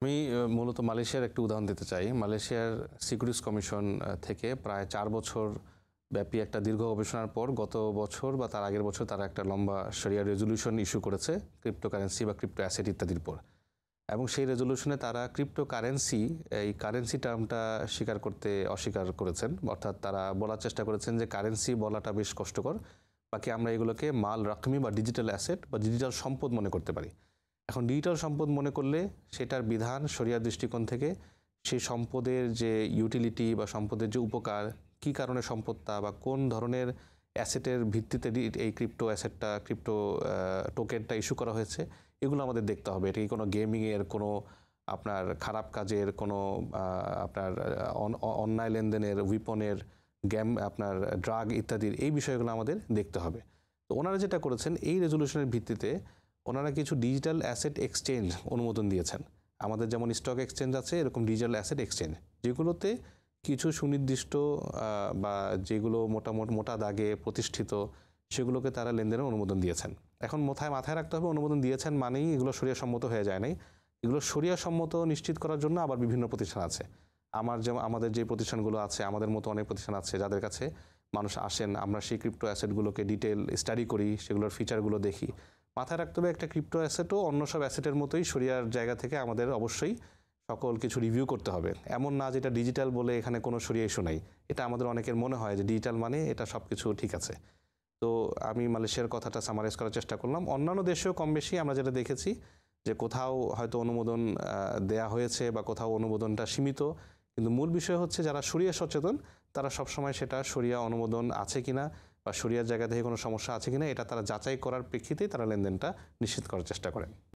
আমি মূলত মালয়েশিয়ার একটু উদাহরণ দিতে চাই। মালয়েশিয়ার সিকিউরিটিজ কমিশন থেকে প্রায় ৪ বছর ব্যাপী একটা দীর্ঘ গবেষণার পর গত বছর বা তার আগের বছর তারা একটা লম্বা শরিয়া রেজলিউশন ইস্যু করেছে ক্রিপ্টোকারেন্সি বা ক্রিপ্টো অ্যাসেট ইত্যাদির উপর। এবং সেই রেজলিউশনে তারা ক্রিপ্টোকারেন্সি এই কারেন্সি টার্মটা অস্বীকার করেছেন। অর্থাৎ তারা বলার চেষ্টা করেছেন যে কারেন্সি বলাটা বেশ কষ্টকর, বাকি আমরা এগুলোকে মাল রাকমি বা ডিজিটাল অ্যাসেট বা ডিজিটাল সম্পদ মনে করতে পারি। এখন ডিজিটাল সম্পদ মনে করলে সেটার বিধান শরিয়ার দৃষ্টিকোণ থেকে সেই সম্পদের যে ইউটিলিটি বা সম্পদের যে উপকার, কী কারণে সম্পদটা বা কোন ধরনের অ্যাসেটের ভিত্তিতে এই ক্রিপ্টো টোকেনটা ইস্যু করা হয়েছে, এগুলো আমাদের দেখতে হবে। এটা কি কোনো গেমিংয়ের, কোনো আপনার খারাপ কাজের, কোনো আপনার অন্যায় লেনদেনের, উইপনের, আপনার ড্রাগ ইত্যাদির, এই বিষয়গুলো আমাদের দেখতে হবে। তো ওনারা যেটা করেছেন, এই রেজলিউশনের ভিত্তিতে ওনারা কিছু ডিজিটাল অ্যাসেট এক্সচেঞ্জ অনুমোদন দিয়েছেন। আমাদের যেমন স্টক এক্সচেঞ্জ আছে, এরকম ডিজিটাল অ্যাসেট এক্সচেঞ্জ, যেগুলোতে কিছু সুনির্দিষ্ট বা যেগুলো মোটা দাগে প্রতিষ্ঠিত, সেগুলোকে তারা লেনদেনের অনুমোদন দিয়েছেন। এখন মাথায় রাখতে হবে, অনুমোদন দিয়েছেন মানেই এগুলো শরিয়াসম্মত হয়ে যায় নাই। এগুলো শরিয়াসম্মত নিশ্চিত করার জন্য আবার বিভিন্ন প্রতিষ্ঠান আছে। আমাদের যে প্রতিষ্ঠানগুলো আছে, আমাদের মতো অনেক প্রতিষ্ঠান আছে যাদের কাছে মানুষ আসেন, আমরা সেই ক্রিপ্টো অ্যাসেটগুলোকে ডিটেল স্টাডি করি, সেগুলোর ফিচারগুলো দেখি। মাথায় রাখতে হবে, একটা ক্রিপ্টো অ্যাসেটও অন্য সব অ্যাসেটের মতোই শরিয়ার জায়গা থেকে আমাদের অবশ্যই সকল কিছু রিভিউ করতে হবে। এমন না যেটা ডিজিটাল বলে এখানে কোনো শরিয়া ইস্যু নাই। এটা আমাদের অনেকের মনে হয় যে ডিজিটাল মানে এটা সব কিছু ঠিক আছে। তো আমি মালয়েশিয়ার কথাটা সামারাইজ করার চেষ্টা করলাম। অন্যান্য দেশেও কম বেশি আমরা যেটা দেখেছি যে কোথাও হয়তো অনুমোদন দেয়া হয়েছে বা কোথাও অনুমোদনটা সীমিত, কিন্তু মূল বিষয় হচ্ছে যারা শরিয়া সচেতন তারা সবসময় সেটা শরিয়া অনুমোদন আছে কিনা বা শরিয়ার জায়গা থেকে কোনো সমস্যা আছে কিনা, এটা তারা যাচাই করার প্রেক্ষিতেই তারা লেনদেনটা নিশ্চিত করার চেষ্টা করেন।